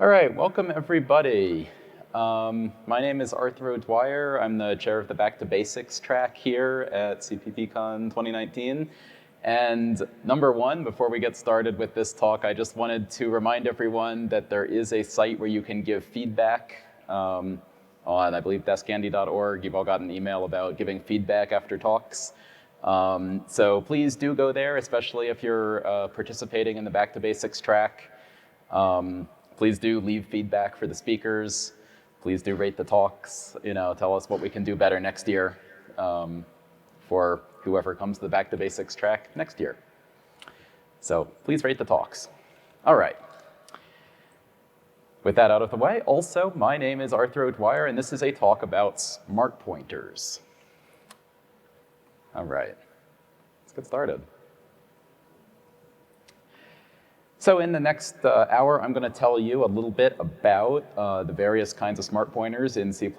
All right, welcome everybody. My name is Arthur O'Dwyer. I'm the chair of the Back to Basics track here at CppCon 2019. And number one, before we get started with this talk, I just wanted to remind everyone that there is a site where you can give feedback on, I believe, deskhandy.org. You've all got an email about giving feedback after talks. So please do go there, especially if you're participating in the Back to Basics track. Please do leave feedback for the speakers. Please do rate the talks. Tell us what we can do better next year for whoever comes to the Back to Basics track next year. So please rate the talks. All right. With that out of the way, also, my name is Arthur O'Dwyer, and this is a talk about smart pointers. All right. Let's get started. So in the next hour, I'm going to tell you a little bit about the various kinds of smart pointers in C++,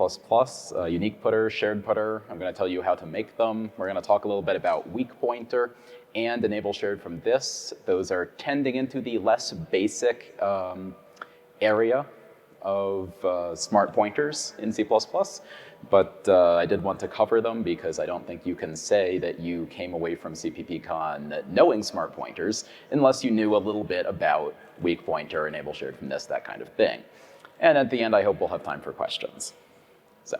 unique putter, shared putter. I'm going to tell you how to make them. We're going to talk a little bit about weak pointer and enable shared from this. Those are tending into the less basic area of smart pointers in C++. But I did want to cover them because I don't think you can say that you came away from CppCon knowing smart pointers unless you knew a little bit about weak pointer, enable shared from this, that kind of thing. And at the end, I hope we'll have time for questions. So,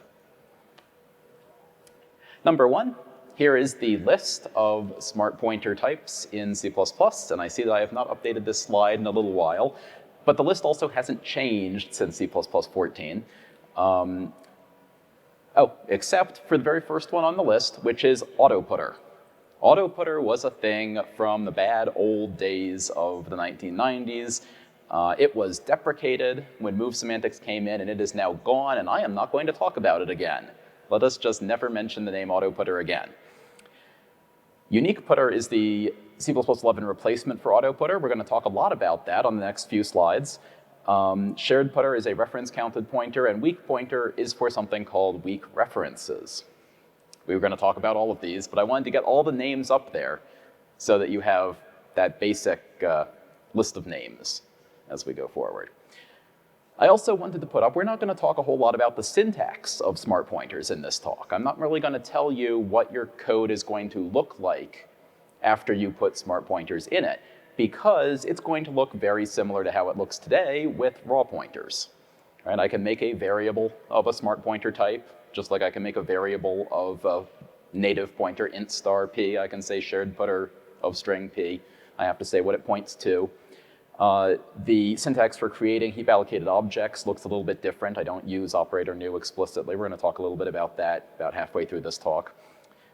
number one, here is the list of smart pointer types in C++. And I see that I have not updated this slide in a little while, but the list also hasn't changed since C++ 14. Except for the very first one on the list, which is autoputter. Autoputter was a thing from the bad old days of the 1990s. It was deprecated when move semantics came in, and it is now gone, and I am not going to talk about it again. Let us just never mention the name autoputter again. Unique putter is the C++ 11 replacement for autoputter. We're going to talk a lot about that on the next few slides. Shared putter is a reference counted pointer, and weak pointer is for something called weak references. We were going to talk about all of these, but I wanted to get all the names up there so that you have that basic list of names as we go forward. I also wanted to put up, we're not going to talk a whole lot about the syntax of smart pointers in this talk. I'm not really going to tell you what your code is going to look like after you put smart pointers in it, because it's going to look very similar to how it looks today with raw pointers. Right? I can make a variable of a smart pointer type, just like I can make a variable of a native pointer, int star p. I can say shared putter of string p. I have to say what it points to. The syntax for creating heap allocated objects looks a little bit different. I don't use operator new explicitly. We're going to talk a little bit about that about halfway through this talk.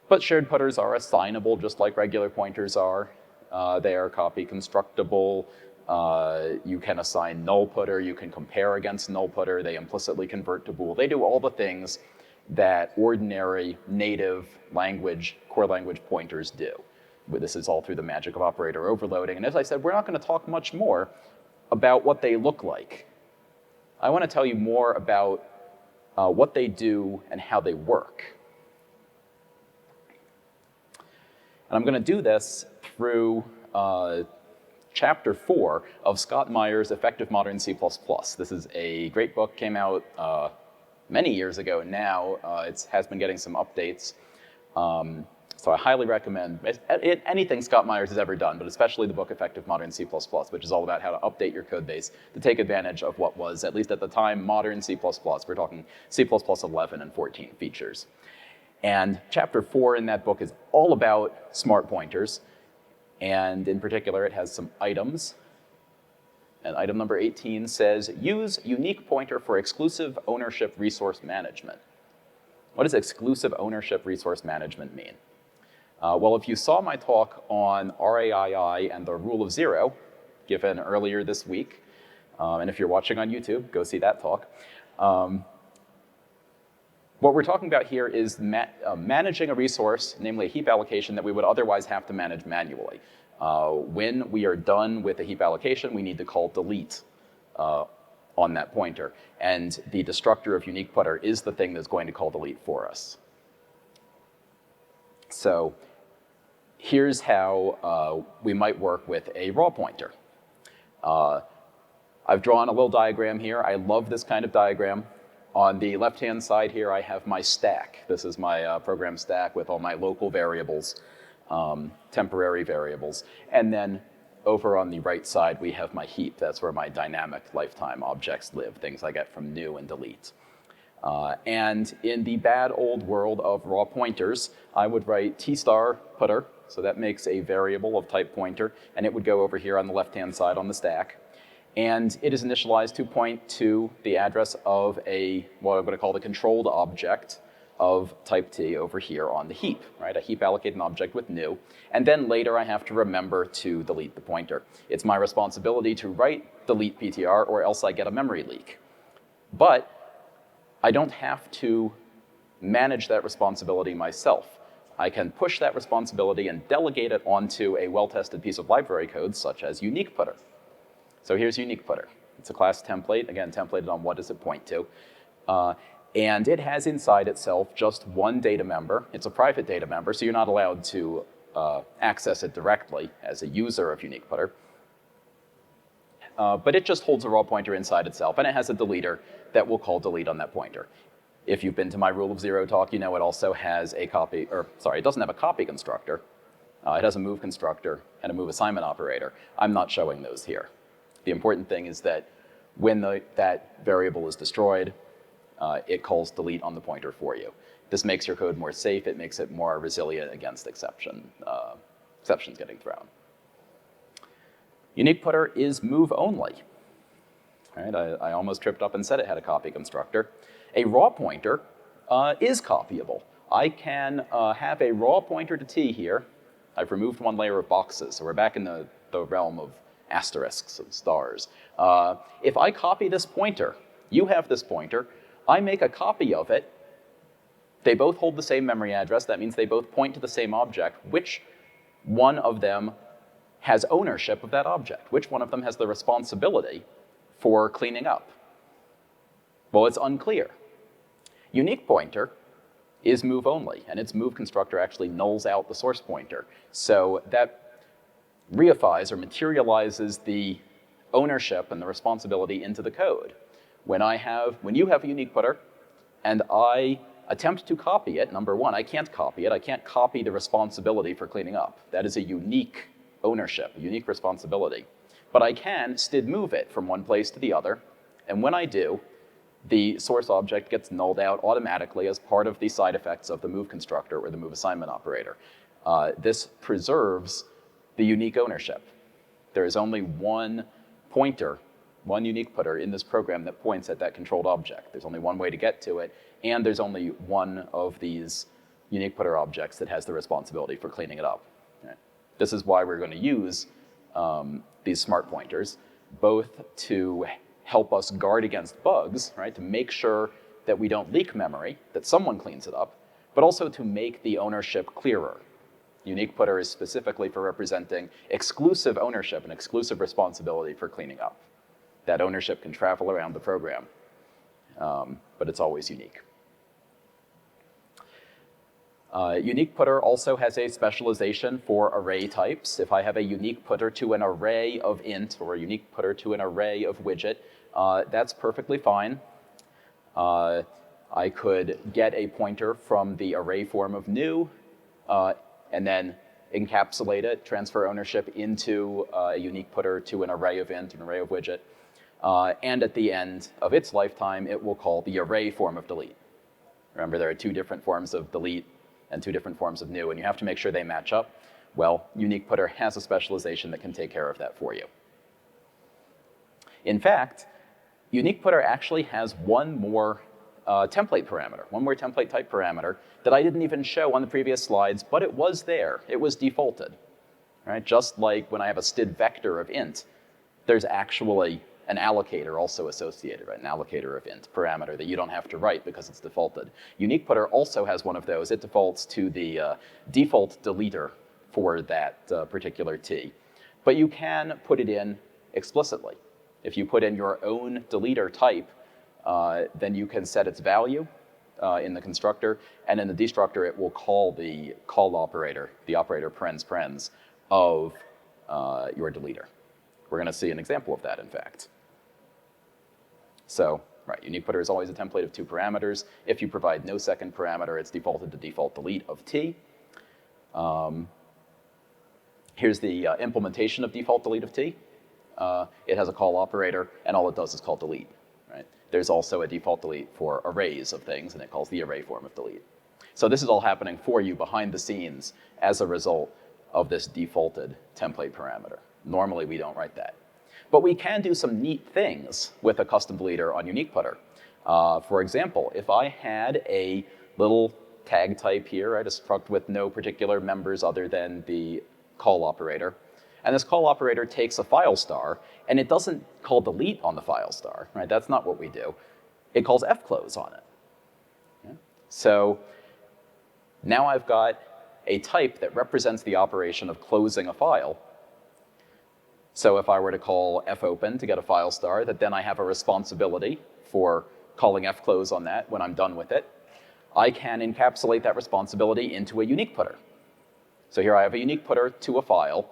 But shared putters are assignable just like regular pointers are. They are copy constructible. You can assign null putter. You can compare against null putter. They implicitly convert to bool. They do all the things that ordinary native language, core language pointers do. This is all through the magic of operator overloading. And as I said, we're not going to talk much more about what they look like. I want to tell you more about what they do and how they work. And I'm going to do this through Chapter 4 of Scott Meyer's Effective Modern C++. This is a great book, came out many years ago now. It has been getting some updates. So I highly recommend anything Scott Meyers has ever done, but especially the book Effective Modern C++, which is all about how to update your code base to take advantage of what was, at least at the time, modern C++. We're talking C++ 11 and 14 features. And chapter 4 in that book is all about smart pointers. And in particular, it has some items. And item number 18 says, use unique pointer for exclusive ownership resource management. What does exclusive ownership resource management mean? Well, if you saw my talk on RAII and the rule of zero, given earlier this week, and if you're watching on YouTube, go see that talk. What we're talking about here is managing a resource, namely a heap allocation, that we would otherwise have to manage manually. When we are done with a heap allocation, we need to call delete on that pointer. And the destructor of unique putter is the thing that's going to call delete for us. So here's how we might work with a raw pointer. I've drawn a little diagram here. I love this kind of diagram. On the left-hand side here, I have my stack. This is my program stack with all my local variables, temporary variables. And then over on the right side, we have my heap. That's where my dynamic lifetime objects live, things I get from new and delete. And in the bad old world of raw pointers, I would write t star putter, so that makes a variable of type pointer, and it would go over here on the left-hand side on the stack. And it is initialized to point to the address of what I'm going to call the controlled object of type t over here on the heap, right? A heap allocated object with new. And then later I have to remember to delete the pointer. It's my responsibility to write delete PTR or else I get a memory leak. But I don't have to manage that responsibility myself. I can push that responsibility and delegate it onto a well-tested piece of library code such as unique putter. So here's unique putter. It's a class template, again, templated on what does it point to. And it has inside itself just one data member. It's a private data member, so you're not allowed to access it directly as a user of unique putter. But it just holds a raw pointer inside itself, and it has a deleter that will call delete on that pointer. If you've been to my rule of zero talk, you know it also has a copy, or sorry, it doesn't have a copy constructor. It has a move constructor and a move assignment operator. I'm not showing those here. The important thing is that when that variable is destroyed, it calls delete on the pointer for you. This makes your code more safe. It makes it more resilient against exceptions getting thrown. Unique putter is move only. Right? I almost tripped up and said it had a copy constructor. A raw pointer is copyable. I can have a raw pointer to t here. I've removed one layer of boxes, so we're back in the realm of asterisks and stars. If I copy this pointer, you have this pointer, I make a copy of it, they both hold the same memory address, that means they both point to the same object. Which one of them has ownership of that object? Which one of them has the responsibility for cleaning up? Well, it's unclear. Unique pointer is move only, and its move constructor actually nulls out the source pointer. So that reifies or materializes the ownership and the responsibility into the code. When you have a unique putter and I attempt to copy it, number one, I can't copy it. I can't copy the responsibility for cleaning up. That is a unique ownership, a unique responsibility. But I can std move it from one place to the other, and when I do, the source object gets nulled out automatically as part of the side effects of the move constructor or the move assignment operator. This preserves the unique ownership. There is only one pointer, one unique putter in this program that points at that controlled object. There's only one way to get to it, and there's only one of these unique putter objects that has the responsibility for cleaning it up. Right? This is why we're going to use these smart pointers, both to help us guard against bugs, right, to make sure that we don't leak memory, that someone cleans it up, but also to make the ownership clearer. Unique putter is specifically for representing exclusive ownership and exclusive responsibility for cleaning up. That ownership can travel around the program, but it's always unique. Unique putter also has a specialization for array types. If I have a unique putter to an array of int or a unique putter to an array of widget, that's perfectly fine. I could get a pointer from the array form of new and then encapsulate it, transfer ownership into a unique putter to an array of int, an array of widget. And at the end of its lifetime, it will call the array form of delete. Remember, there are two different forms of delete and two different forms of new, and you have to make sure they match up. Well, unique putter has a specialization that can take care of that for you. In fact, unique putter actually has one more template parameter, one more template type parameter that I didn't even show on the previous slides, but it was there. It was defaulted. Right? Just like when I have a std vector of int, there's actually an allocator also associated, right? An allocator of int parameter that you don't have to write because it's defaulted. Unique putter also has one of those. It defaults to the default deleter for that particular t. But you can put it in explicitly. If you put in your own deleter type, then you can set its value in the constructor, and in the destructor it will call the call operator, the operator parens of your deleter. We're going to see an example of that, in fact. So, right, unique putter is always a template of 2 parameters. If you provide no second parameter, it's defaulted to default delete of t. Here's the implementation of default delete of t. It has a call operator, and all it does is call delete. Right? There's also a default delete for arrays of things, and it calls the array form of delete. So this is all happening for you behind the scenes as a result of this defaulted template parameter. Normally, we don't write that. But we can do some neat things with a custom deleter on unique putter. For example, if I had a little tag type here, right, a struct with no particular members other than the call operator, and this call operator takes a file star, and it doesn't call delete on the file star, right? That's not what we do. It calls fclose on it. Okay? So now I've got a type that represents the operation of closing a file. So if I were to call fopen to get a file star, that then I have a responsibility for calling fclose on that when I'm done with it, I can encapsulate that responsibility into a unique putter. So here I have a unique putter to a file,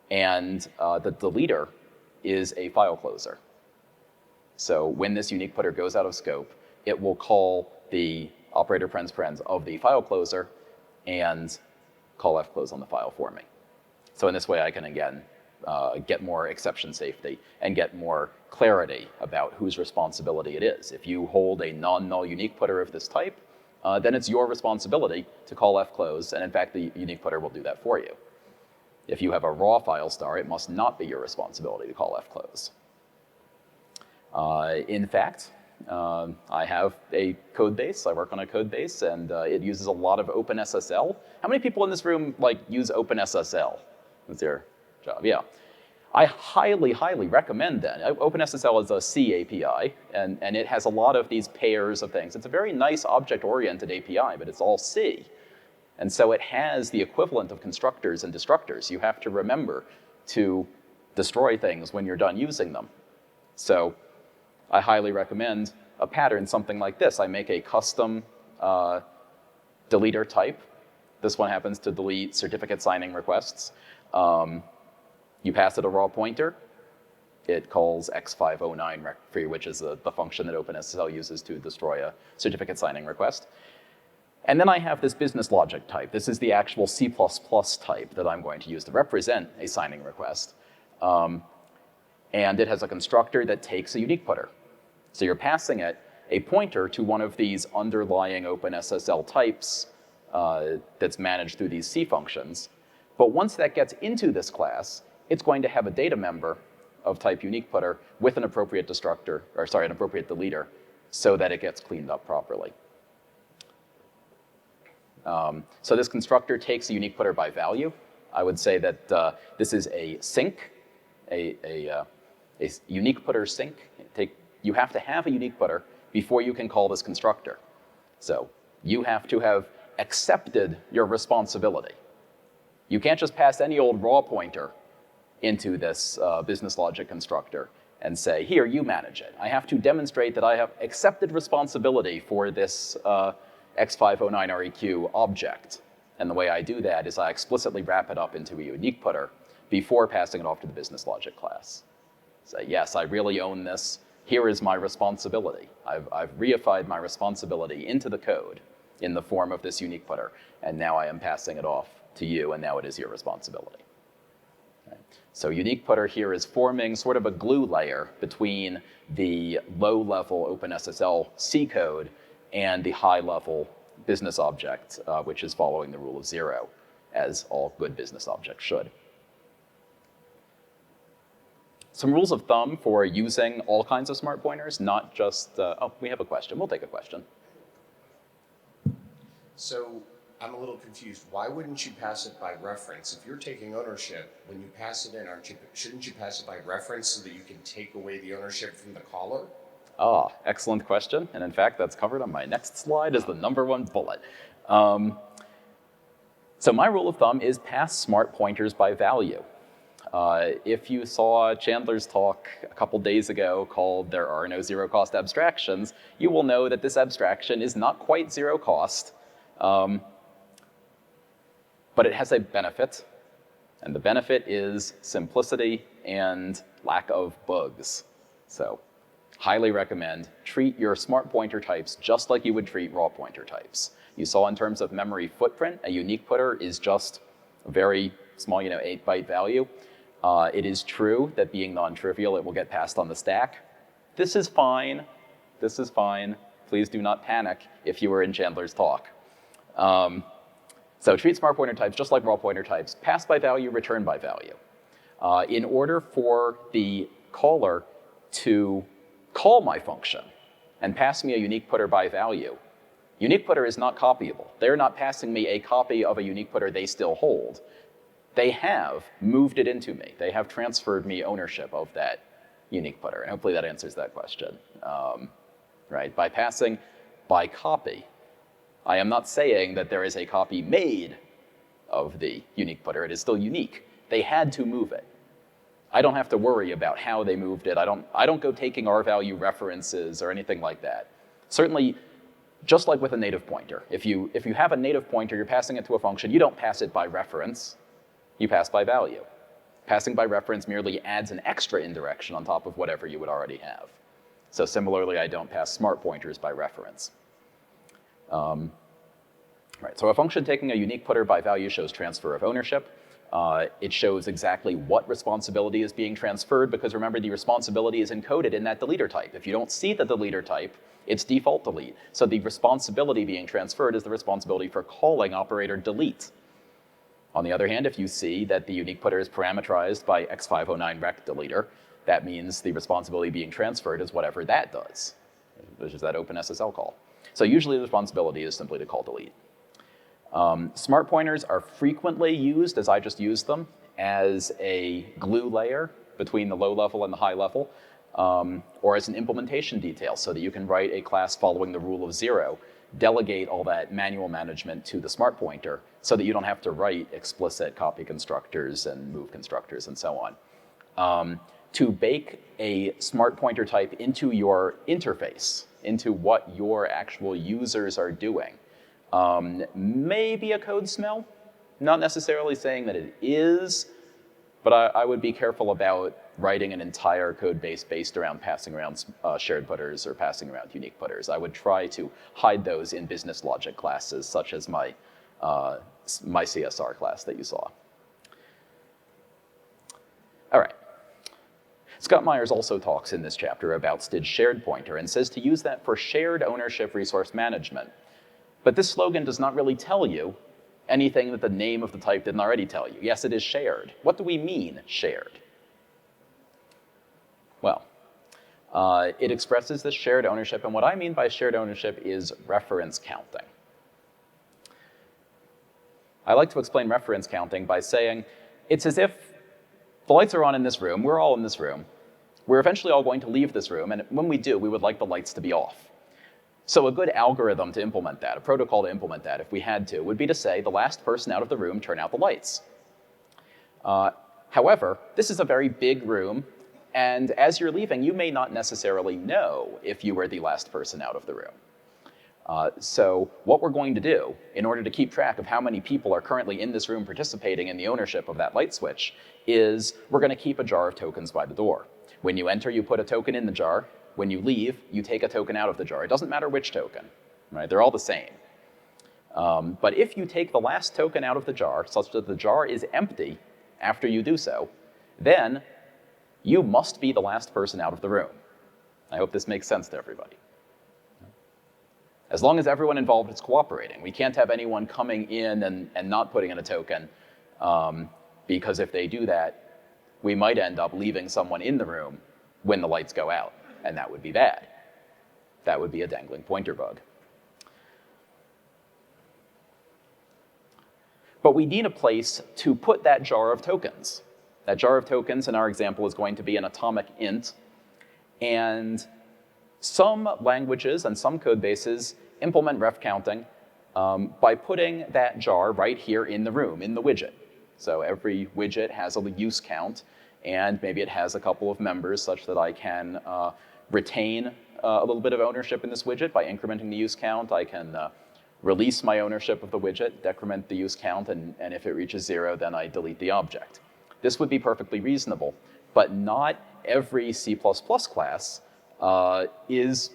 and the deleter is a file closer. So when this unique putter goes out of scope, it will call the operator parens of the file closer and call fclose on the file for me. So in this way, I can, again, get more exception safety and get more clarity about whose responsibility it is. If you hold a non-null unique putter of this type, then it's your responsibility to call fclose, and in fact, the unique putter will do that for you. If you have a raw file star, it must not be your responsibility to call fclose. In fact, I have a code base. I work on a code base, and it uses a lot of OpenSSL. How many people in this room use OpenSSL? That's your job, yeah. I highly, highly recommend that. OpenSSL is a C API, and it has a lot of these pairs of things. It's a very nice object-oriented API, but it's all C. And so it has the equivalent of constructors and destructors. You have to remember to destroy things when you're done using them. So I highly recommend a pattern, something like this. I make a custom deleter type. This one happens to delete certificate signing requests. You pass it a raw pointer. It calls x509 recfree, which is the function that OpenSSL uses to destroy a certificate signing request. And then I have this business logic type. This is the actual C++ type that I'm going to use to represent a signing request. And it has a constructor that takes a unique putter. So you're passing it a pointer to one of these underlying OpenSSL types that's managed through these C functions. But once that gets into this class, it's going to have a data member of type unique putter with an appropriate destructor, or sorry, an appropriate deleter, so that it gets cleaned up properly. So this constructor takes a unique putter by value. I would say that this is a sink, a unique putter sink. You have to have a unique putter before you can call this constructor. So you have to have accepted your responsibility. You can't just pass any old raw pointer into this business logic constructor and say, here, you manage it. I have to demonstrate that I have accepted responsibility for this x509REQ object. And the way I do that is I explicitly wrap it up into a unique putter before passing it off to the business logic class. Say, yes, I really own this. Here is my responsibility. I've reified my responsibility into the code in the form of this unique putter, and now I am passing it off to you, and now it is your responsibility. Okay. So unique putter here is forming sort of a glue layer between the low-level OpenSSL C code and the high-level business object, which is following the rule of 0, as all good business objects should. Some rules of thumb for using all kinds of smart pointers, not just, oh, we have a question. We'll take a question. So I'm a little confused. Why wouldn't you pass it by reference? If you're taking ownership, when you pass it in, shouldn't you pass it by reference so that you can take away the ownership from the caller? Ah, excellent question. And in fact, that's covered on my next slide as the #1 bullet. So my rule of thumb is pass smart pointers by value. If you saw Chandler's talk a couple days ago called There Are No Zero Cost Abstractions, you will know that this abstraction is not quite zero cost, but it has a benefit, and the benefit is simplicity and lack of bugs. So highly recommend, treat your smart pointer types just like you would treat raw pointer types. You saw in terms of memory footprint, a unique putter is just a very small, 8-byte value. It is true that being non-trivial, it will get passed on the stack. This is fine. This is fine. Please do not panic if you were in Chandler's talk. So treat smart pointer types just like raw pointer types. Pass by value, return by value. In order for the caller to call my function and pass me a unique putter by value, unique putter is not copyable. They're not passing me a copy of a unique putter they still hold. They have moved it into me. They have transferred me ownership of that unique putter. And hopefully that answers that question. Right? By passing by copy, I am not saying that there is a copy made of the unique putter. It is still unique. They had to move it. I don't have to worry about how they moved it. I don't go taking R-value references or anything like that. Certainly, just like with a native pointer, if you have a native pointer, you're passing it to a function, you don't pass it by reference, you pass by value. Passing by reference merely adds an extra indirection on top of whatever you would already have. So similarly, I don't pass smart pointers by reference. Right, so a function taking a unique putter by value shows transfer of ownership. It shows exactly what responsibility is being transferred, because remember, the responsibility is encoded in that deleter type. If you don't see the deleter type, it's default delete. So the responsibility being transferred is the responsibility for calling operator delete. On the other hand, if you see that the unique putter is parameterized by x509rect deleter, that means the responsibility being transferred is whatever that does, which is that OpenSSL call. So usually the responsibility is simply to call delete. Smart pointers are frequently used, as I just used them, as a glue layer between the low level and the high level, or as an implementation detail so that you can write a class following the rule of 0, delegate all that manual management to the smart pointer so that you don't have to write explicit copy constructors and move constructors and so on. To bake a smart pointer type into your interface, into what your actual users are doing, maybe a code smell, not necessarily saying that it is, but I would be careful about writing an entire code base based around passing around shared putters or passing around unique putters. I would try to hide those in business logic classes, such as my CSR class that you saw. All right. Scott Myers also talks in this chapter about STID's shared pointer and says to use that for shared ownership resource management. But this slogan does not really tell you anything that the name of the type didn't already tell you. Yes, it is shared. What do we mean, shared? Well, it expresses this shared ownership, and what I mean by shared ownership is reference counting. I like to explain reference counting by saying it's as if the lights are on in this room, we're all in this room, we're eventually all going to leave this room, and when we do, we would like the lights to be off. So a good algorithm to implement that, a protocol to implement that, if we had to, would be to say the last person out of the room, turn out the lights. However, this is a very big room, and as you're leaving, you may not necessarily know if you were the last person out of the room. So what we're going to do, in order to keep track of how many people are currently in this room participating in the ownership of that light switch, is we're going to keep a jar of tokens by the door. When you enter, you put a token in the jar. When you leave, you take a token out of the jar. It doesn't matter which token, right? They're all the same. But if you take the last token out of the jar, such that the jar is empty after you do so, then you must be the last person out of the room. I hope this makes sense to everybody. As long as everyone involved is cooperating. We can't have anyone coming in and not putting in a token, because if they do that, we might end up leaving someone in the room when the lights go out, and that would be bad. That would be a dangling pointer bug. But we need a place to put that jar of tokens. That jar of tokens in our example is going to be an atomic int, and some languages and some code bases implement ref counting by putting that jar right here in the room, in the widget. So every widget has a use count, and maybe it has a couple of members such that I can retain a little bit of ownership in this widget by incrementing the use count. I can release my ownership of the widget, decrement the use count, and if it reaches 0, then I delete the object. This would be perfectly reasonable, but not every C++ class is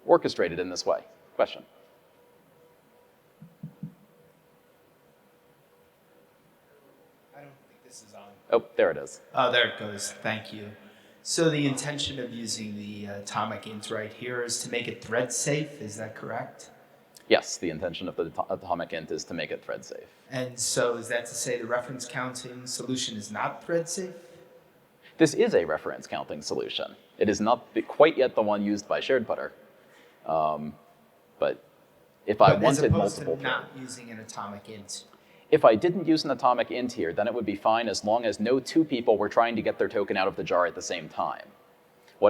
orchestrated in this way. Question? I don't think this is on. Oh, there it is. Oh, there it goes. Thank you. So the intention of using the atomic int right here is to make it thread safe, is that correct? Yes, the intention of the atomic int is to make it thread safe. And so is that to say the reference counting solution is not thread safe? This is a reference counting solution. It is not quite yet the one used by SharedPutter. But if I wanted multiple as opposed to not thread, using an atomic int. if I didn't use an atomic int here, then it would be fine as long as no two people were trying to get their token out of the jar at the same time.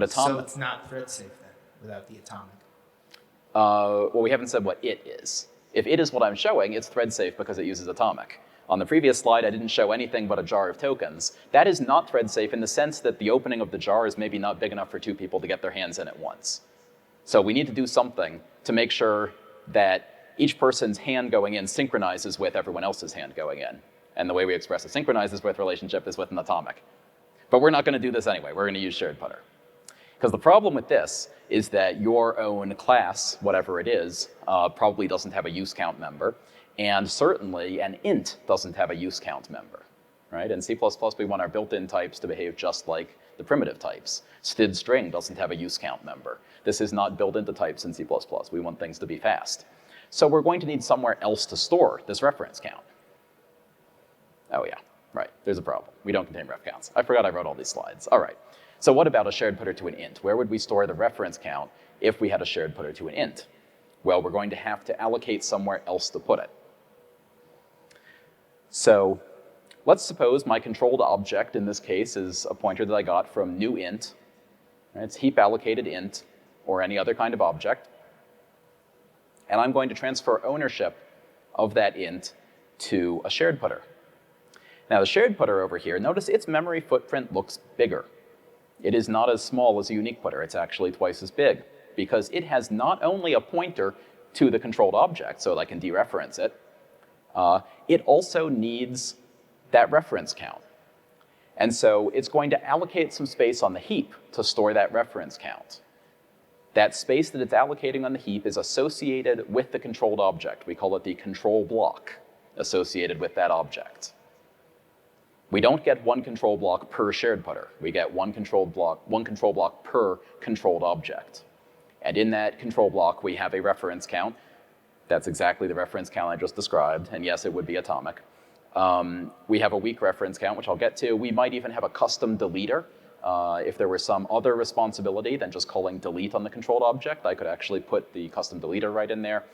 So it's not thread safe then, without the atomic. Well, we haven't said what it is. If it is what I'm showing, it's thread safe because it uses atomic. On the previous slide, I didn't show anything but a jar of tokens. That is not thread safe in the sense that the opening of the jar is maybe not big enough for two people to get their hands in at once. So we need to do something to make sure that each person's hand going in synchronizes with everyone else's hand going in. And the way we express a synchronizes with relationship is with an atomic. But we're not going to do this anyway. We're going to use SharedPutter. Because the problem with this is that your own class, whatever it is, probably doesn't have a use count member. And certainly an int doesn't have a use count member. Right? In C++, we want our built-in types to behave just like the primitive types. Std string doesn't have a use count member. This is not built into types in C++. We want things to be fast. So we're going to need somewhere else to store this reference count. Oh yeah, right, there's a problem. We don't contain ref counts. I forgot I wrote all these slides. All right, so what about a SharedPutter to an int? Where would we store the reference count if we had a SharedPutter to an int? Well, we're going to have to allocate somewhere else to put it. So let's suppose my controlled object in this case is a pointer that I got from new int. It's heap allocated int or any other kind of object. And I'm going to transfer ownership of that int to a SharedPutter. Now the SharedPutter over here, notice its memory footprint looks bigger. It is not as small as a unique putter. It's actually twice as big because it has not only a pointer to the controlled object so that I can dereference it, it also needs that reference count. And so it's going to allocate some space on the heap to store that reference count. That space that it's allocating on the heap is associated with the controlled object. We call it the control block associated with that object. We don't get one control block per SharedPutter. We get one control block per controlled object. And in that control block, we have a reference count. That's exactly the reference count I just described. And yes, it would be atomic. We have a weak reference count, which I'll get to. We might even have a custom deleter. If there were some other responsibility than just calling delete on the controlled object, I could actually put the custom deleter right in there.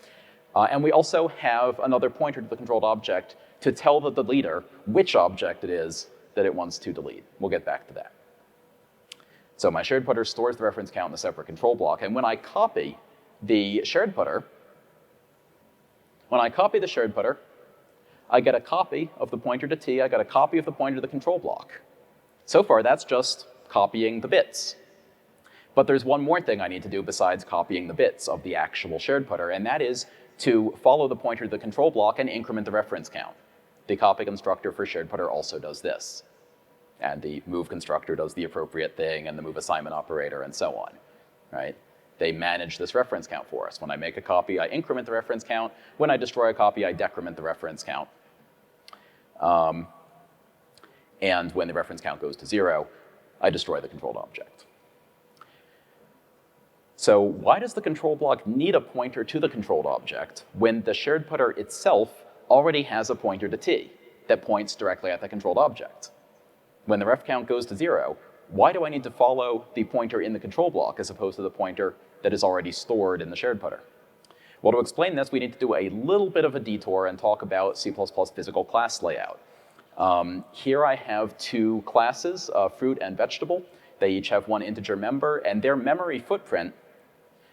And we also have another pointer to the controlled object to tell the deleter which object it is that it wants to delete. We'll get back to that. So my SharedPutter stores the reference count in a separate control block. And when I copy the SharedPutter, I get a copy of the pointer to t, I get a copy of the pointer to the control block. So far, that's just copying the bits. But there's one more thing I need to do besides copying the bits of the actual SharedPutter, and that is to follow the pointer to the control block and increment the reference count. The copy constructor for SharedPutter also does this. And the move constructor does the appropriate thing, and the move assignment operator, and so on. Right? They manage this reference count for us. When I make a copy, I increment the reference count. When I destroy a copy, I decrement the reference count. And when the reference count goes to 0, I destroy the controlled object. So why does the control block need a pointer to the controlled object when the SharedPutter itself already has a pointer to t that points directly at the controlled object? When the ref count goes to 0, why do I need to follow the pointer in the control block as opposed to the pointer that is already stored in the SharedPutter? Well, to explain this, we need to do a little bit of a detour and talk about C++ physical class layout. Here I have two classes, fruit and vegetable. They each have one integer member, and their memory footprint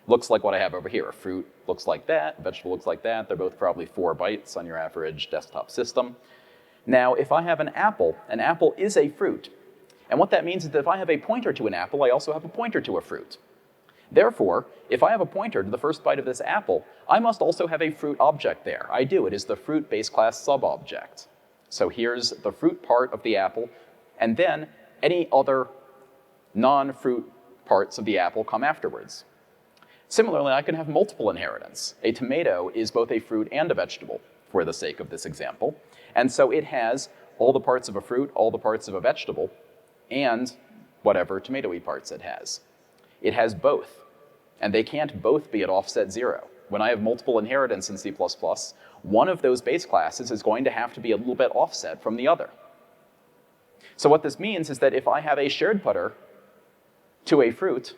looks like what I have over here. Fruit looks like that, vegetable looks like that. They're both probably 4 bytes on your average desktop system. Now, if I have an apple is a fruit. And what that means is that if I have a pointer to an apple, I also have a pointer to a fruit. Therefore, if I have a pointer to the first byte of this apple, I must also have a fruit object there. I do. It is the fruit base class subobject. So here's the fruit part of the apple, and then any other non-fruit parts of the apple come afterwards. Similarly, I can have multiple inheritance. A tomato is both a fruit and a vegetable, for the sake of this example. And so it has all the parts of a fruit, all the parts of a vegetable, and whatever tomatoey parts it has. It has both, and they can't both be at offset 0. When I have multiple inheritance in C++, one of those base classes is going to have to be a little bit offset from the other. So what this means is that if I have a shared putter to a fruit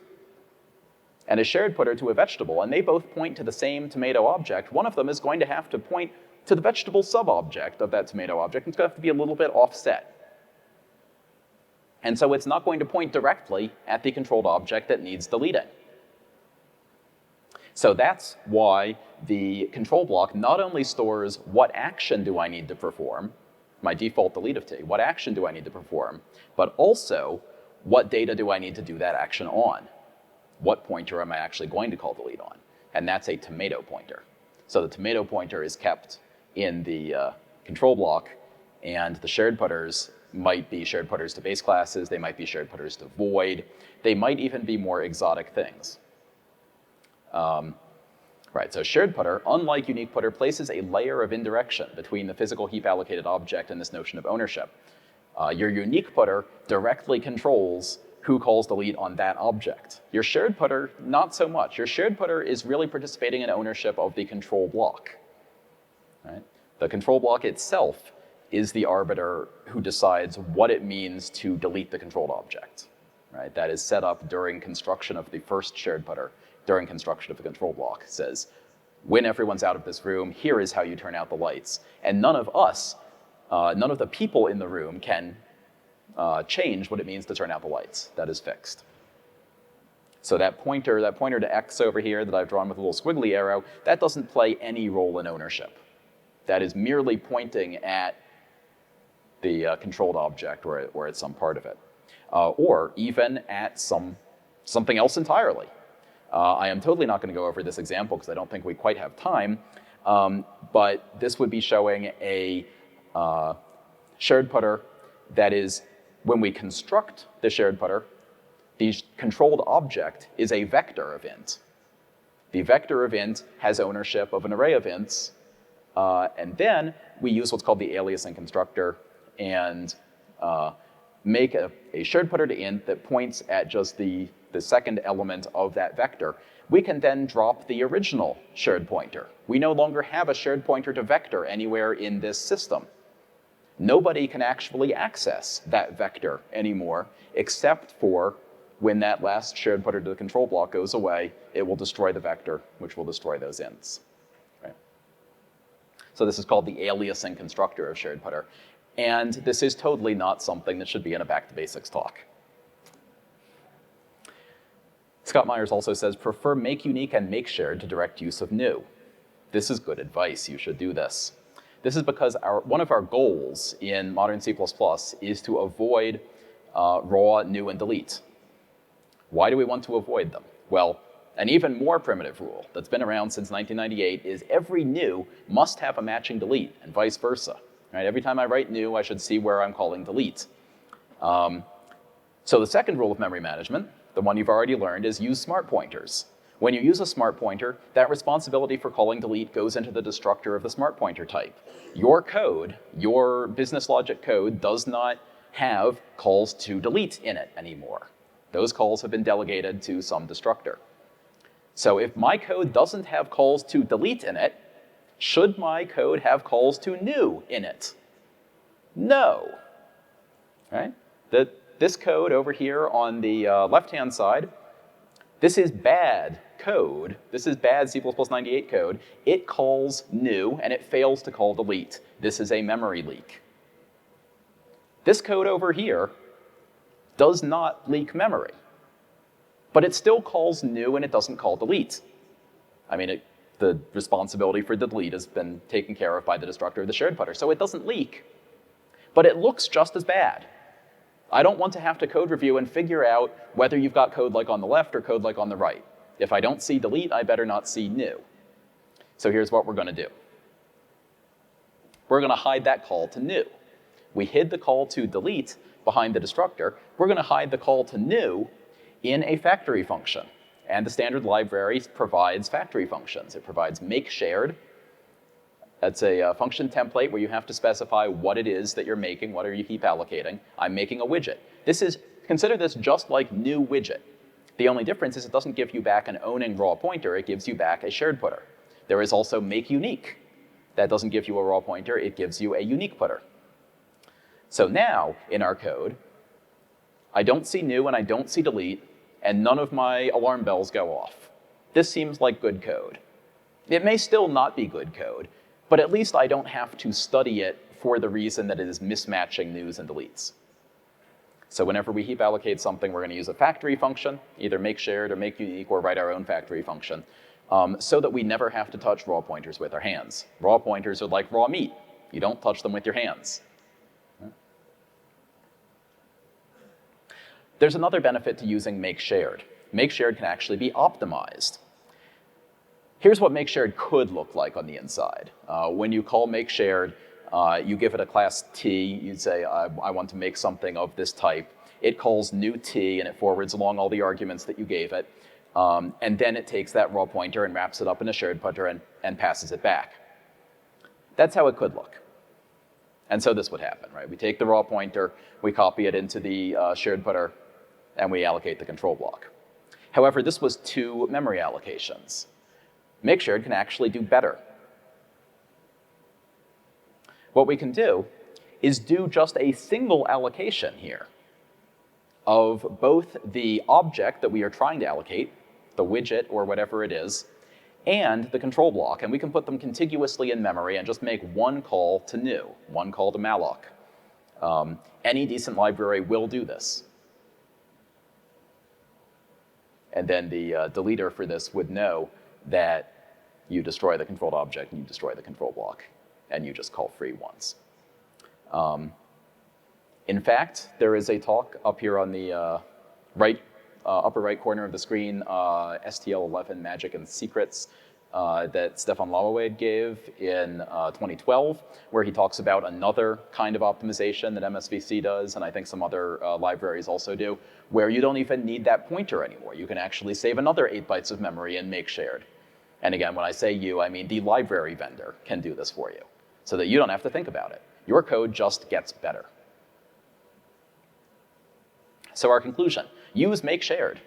and a shared putter to a vegetable, and they both point to the same tomato object, one of them is going to have to point to the vegetable sub-object of that tomato object. It's going to have to be a little bit offset. And so it's not going to point directly at the controlled object that needs deleting. So that's why the control block not only stores what action do I need to perform, my default delete of t, what action do I need to perform, but also what data do I need to do that action on? What pointer am I actually going to call delete on? And that's a tomato pointer. So the tomato pointer is kept in the control block, and the shared putters might be shared putters to base classes, they might be shared putters to void, they might even be more exotic things. Right, so shared putter, unlike unique putter, places a layer of indirection between the physical heap allocated object and this notion of ownership. Your unique putter directly controls who calls delete on that object. Your shared putter, not so much. Your shared putter is really participating in ownership of the control block. Right? The control block itself is the arbiter who decides what it means to delete the controlled object. Right? That is set up during construction of the first shared putter, during construction of the control block. It says, when everyone's out of this room, here is how you turn out the lights. And none of us, none of the people in the room can change what it means to turn out the lights. That is fixed. So that pointer to X over here that I've drawn with a little squiggly arrow, that doesn't play any role in ownership. That is merely pointing at the controlled object or at some part of it. Or even at something else entirely. I am totally not going to go over this example because I don't think we quite have time, but this would be showing a shared putter that is, when we construct the shared putter, the controlled object is a vector of int. The vector of int has ownership of an array of ints, and then we use what's called the aliasing constructor and make a shared putter to int that points at just the second element of that vector. We can then drop the original shared pointer. We no longer have a shared pointer to vector anywhere in this system. Nobody can actually access that vector anymore, except for when that last shared putter to the control block goes away, it will destroy the vector, which will destroy those ints. Right? So this is called the aliasing constructor of shared putter. And this is totally not something that should be in a back to basics talk. Scott Myers also says, prefer make unique and make shared to direct use of new. This is good advice, you should do this. This is because one of our goals in modern C++ is to avoid raw, new, and delete. Why do we want to avoid them? Well, an even more primitive rule that's been around since 1998 is every new must have a matching delete, and vice versa. Right? Every time I write new, I should see where I'm calling delete. So the second rule of memory management, the one you've already learned, is use smart pointers. When you use a smart pointer, that responsibility for calling delete goes into the destructor of the smart pointer type. Your code, your business logic code, does not have calls to delete in it anymore. Those calls have been delegated to some destructor. So if my code doesn't have calls to delete in it, should my code have calls to new in it? No. Right? This code over here on the left-hand side, this is bad code. This is bad C++ 98 code. It calls new, and it fails to call delete. This is a memory leak. This code over here does not leak memory, but it still calls new, and it doesn't call delete. I mean, the responsibility for the delete has been taken care of by the destructor of the shared putter, so it doesn't leak. But it looks just as bad. I don't want to have to code review and figure out whether you've got code like on the left or code like on the right. If I don't see delete, I better not see new. So here's what we're going to do. We're going to hide that call to new. We hid the call to delete behind the destructor. We're going to hide the call to new in a factory function. And the standard library provides factory functions. It provides make shared. That's a function template where you have to specify what it is that you're making, what are you heap allocating. I'm making a widget. Consider this just like new widget. The only difference is it doesn't give you back an owning raw pointer, it gives you back a shared putter. There is also make unique. That doesn't give you a raw pointer, it gives you a unique putter. So now, in our code, I don't see new and I don't see delete, and none of my alarm bells go off. This seems like good code. It may still not be good code, but at least I don't have to study it for the reason that it is mismatching news and deletes. So whenever we heap allocate something, we're going to use a factory function, either make shared or make unique, or write our own factory function, so that we never have to touch raw pointers with our hands. Raw pointers are like raw meat. You don't touch them with your hands. There's another benefit to using make shared. Make shared can actually be optimized. Here's what make shared could look like on the inside. When you call make shared, you give it a class T. You'd say, I want to make something of this type. It calls new T, and it forwards along all the arguments that you gave it. And then it takes that raw pointer and wraps it up in a shared putter and passes it back. That's how it could look. And so this would happen, right? We take the raw pointer, we copy it into the shared putter, and we allocate the control block. However, this was 2 memory allocations. Make shared can actually do better. What we can do is do just a single allocation here of both the object that we are trying to allocate, the widget or whatever it is, and the control block. And we can put them contiguously in memory and just make one call to new, one call to malloc. Any decent library will do this. And then the deleter for this would know that you destroy the controlled object and you destroy the control block, and you just call free once. In fact, there is a talk up here on the upper right corner of the screen, STL 11 Magic and Secrets, that Stefan Lauwade gave in 2012, where he talks about another kind of optimization that MSVC does, and I think some other libraries also do, where you don't even need that pointer anymore. You can actually save another 8 bytes of memory and make shared. And again, when I say you, I mean the library vendor can do this for you, so that you don't have to think about it. Your code just gets better. So our conclusion, use make shared.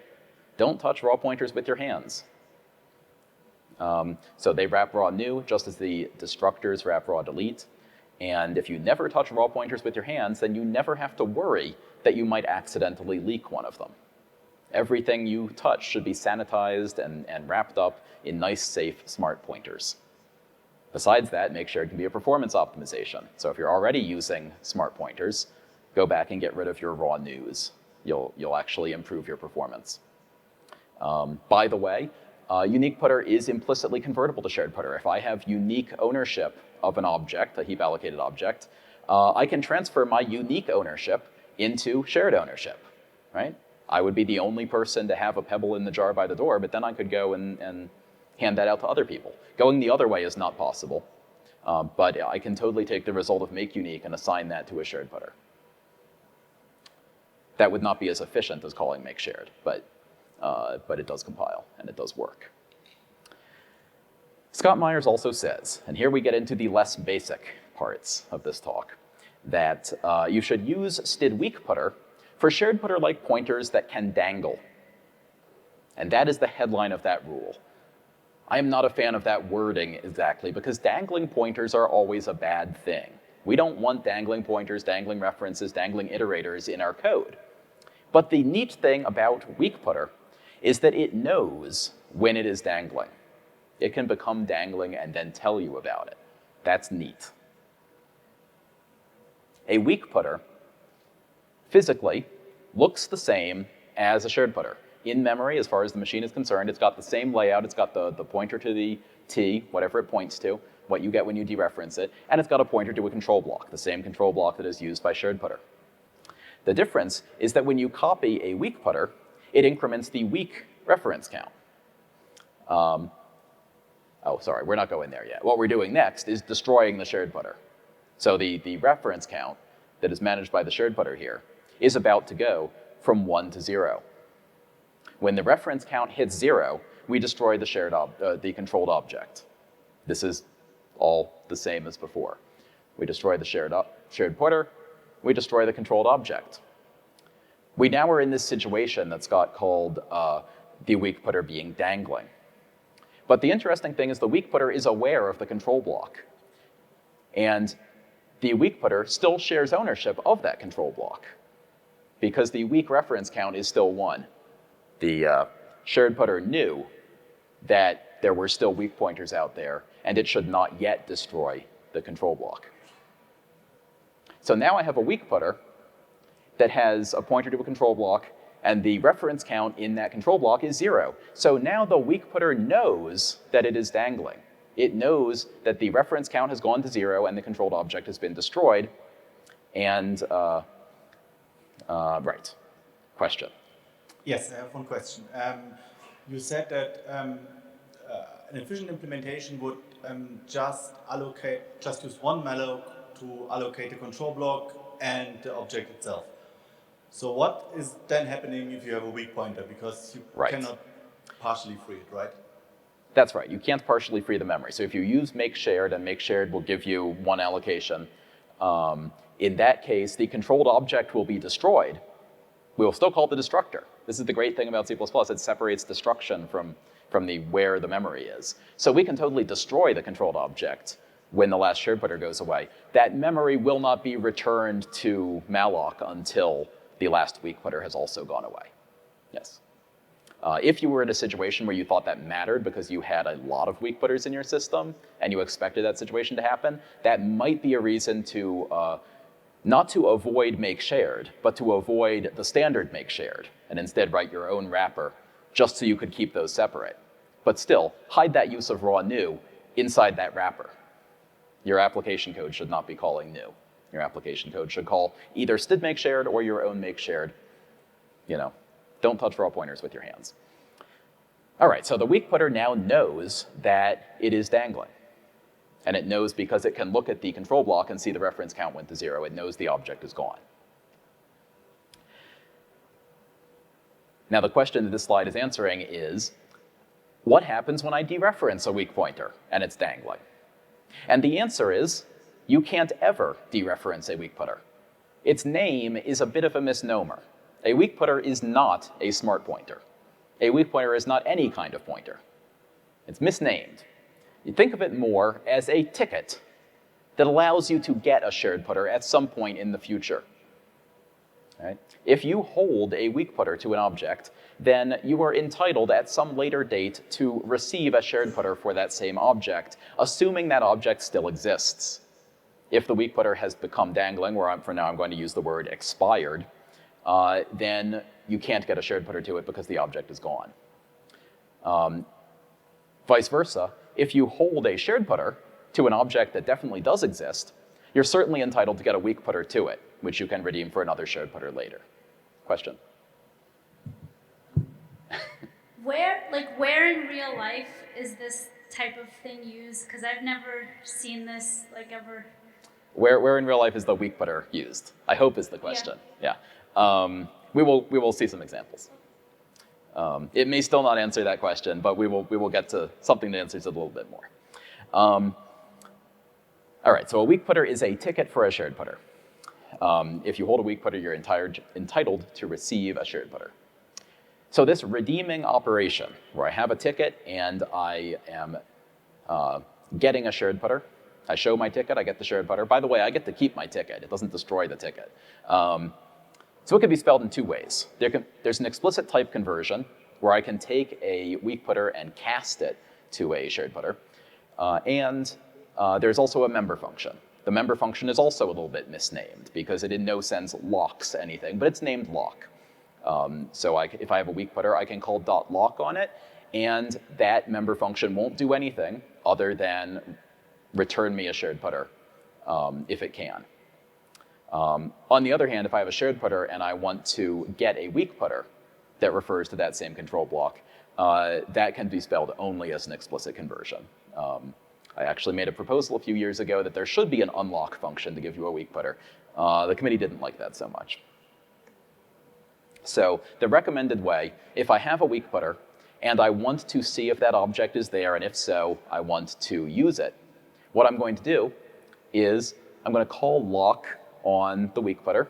Don't touch raw pointers with your hands. So they wrap raw new, just as the destructors wrap raw delete. And if you never touch raw pointers with your hands, then you never have to worry that you might accidentally leak one of them. Everything you touch should be sanitized and wrapped up in nice, safe, smart pointers. Besides that, make shared can be a performance optimization. So if you're already using smart pointers, go back and get rid of your raw news. You'll actually improve your performance. By the way, unique putter is implicitly convertible to shared putter. If I have unique ownership of an object, a heap allocated object, I can transfer my unique ownership into shared ownership, right? I would be the only person to have a pebble in the jar by the door, but then I could go and hand that out to other people. Going the other way is not possible, but I can totally take the result of make unique and assign that to a shared putter. That would not be as efficient as calling make shared, but it does compile and it does work. Scott Myers also says, and here we get into the less basic parts of this talk, that you should use std weak putter for shared putter-like pointers that can dangle. And that is the headline of that rule. I am not a fan of that wording exactly, because dangling pointers are always a bad thing. We don't want dangling pointers, dangling references, dangling iterators in our code. But the neat thing about weak putter is that it knows when it is dangling. It can become dangling and then tell you about it. That's neat. A weak putter physically looks the same as a shared putter. In memory, as far as the machine is concerned, it's got the same layout. It's got the pointer to the T, whatever it points to, what you get when you dereference it, and it's got a pointer to a control block, the same control block that is used by shared putter. The difference is that when you copy a weak putter, it increments the weak reference count. Oh, sorry, we're not going there yet. What we're doing next is destroying the shared putter. So the reference count that is managed by the shared putter here is about to go from 1 to 0. When the reference count hits 0, we destroy the controlled object. This is all the same as before. We destroy the shared pointer, we destroy the controlled object. We now are in this situation that's got called the weak putter being dangling. But the interesting thing is the weak putter is aware of the control block. And the weak putter still shares ownership of that control block because the weak reference count is still 1. The shared putter knew that there were still weak pointers out there, and it should not yet destroy the control block. So now I have a weak putter that has a pointer to a control block, and the reference count in that control block is 0. So now the weak putter knows that it is dangling. It knows that the reference count has gone to 0 and the controlled object has been destroyed. And, right, question. Yes, I have one question. You said that an efficient implementation would just use one malloc to allocate the control block and the object itself. So what is then happening if you have a weak pointer? Because you cannot partially free it, right? That's right. You can't partially free the memory. So if you use make shared, and make shared will give you one allocation, in that case, the controlled object will be destroyed. We will still call it the destructor. This is the great thing about C++. It separates destruction from where the memory is. So we can totally destroy the controlled object when the last shared pointer goes away. That memory will not be returned to malloc until the last weak pointer has also gone away. Yes. If you were in a situation where you thought that mattered because you had a lot of weak pointers in your system and you expected that situation to happen, that might be a reason to not to avoid make shared, but to avoid the standard make shared and instead write your own wrapper just so you could keep those separate. But still, hide that use of raw new inside that wrapper. Your application code should not be calling new. Your application code should call either std make shared or your own make shared. You know, don't touch raw pointers with your hands. All right, so the weak pointer now knows that it is dangling. And it knows because it can look at the control block and see the reference count went to 0. It knows the object is gone. Now the question that this slide is answering is, what happens when I dereference a weak pointer and it's dangling? And the answer is, you can't ever dereference a weak pointer. Its name is a bit of a misnomer. A weak pointer is not a smart pointer. A weak pointer is not any kind of pointer. It's misnamed. You think of it more as a ticket that allows you to get a shared pointer at some point in the future. Right? If you hold a weak pointer to an object, then you are entitled at some later date to receive a shared pointer for that same object, assuming that object still exists. If the weak pointer has become dangling, where for now I'm going to use the word expired, then you can't get a shared pointer to it because the object is gone. Vice versa, if you hold a shared pointer to an object that definitely does exist, you're certainly entitled to get a weak pointer to it, which you can redeem for another shared pointer later. Question? Where in real life is this type of thing used? Because I've never seen this ever. Where in real life is the weak pointer used? I hope is the question. Yeah. We will see some examples. It may still not answer that question, but we will get to something that answers it a little bit more. All right, so a weak pointer is a ticket for a shared pointer. If you hold a weak pointer, you're entitled to receive a shared pointer. So this redeeming operation, where I have a ticket and I am getting a shared pointer, I show my ticket, I get the shared pointer. By the way, I get to keep my ticket. It doesn't destroy the ticket. So it can be spelled in two ways. There's an explicit type conversion, where I can take a weak pointer and cast it to a shared pointer. And there's also a member function. The member function is also a little bit misnamed, because it in no sense locks anything, but it's named lock. So if I have a weak pointer, I can call .lock on it, and that member function won't do anything other than return me a shared pointer if it can. On the other hand, if I have a shared pointer and I want to get a weak pointer that refers to that same control block, that can be spelled only as an explicit conversion. I actually made a proposal a few years ago that there should be an unlock function to give you a weak pointer. The committee didn't like that so much. So the recommended way, if I have a weak footer and I want to see if that object is there, and if so, I want to use it, what I'm going to do is I'm going to call lock on the weak footer.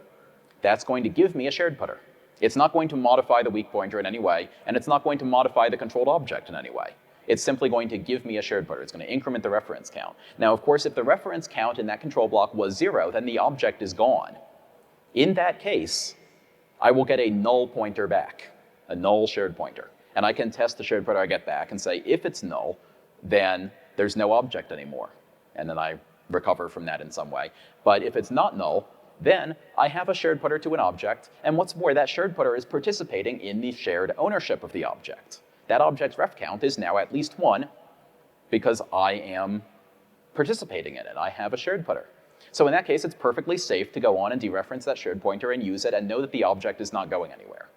That's going to give me a shared footer. It's not going to modify the weak pointer in any way, and it's not going to modify the controlled object in any way. It's simply going to give me a shared footer. It's going to increment the reference count. Now, of course, if the reference count in that control block was 0, then the object is gone. In that case, I will get a null pointer back, a null shared pointer. And I can test the shared footer I get back and say, if it's null, then there's no object anymore. And then I recover from that in some way. But if it's not null, then I have a shared footer to an object. And what's more, that shared footer is participating in the shared ownership of the object. That object's ref count is now at least 1 because I am participating in it. I have a shared footer. So in that case, it's perfectly safe to go on and dereference that shared pointer and use it and know that the object is not going anywhere.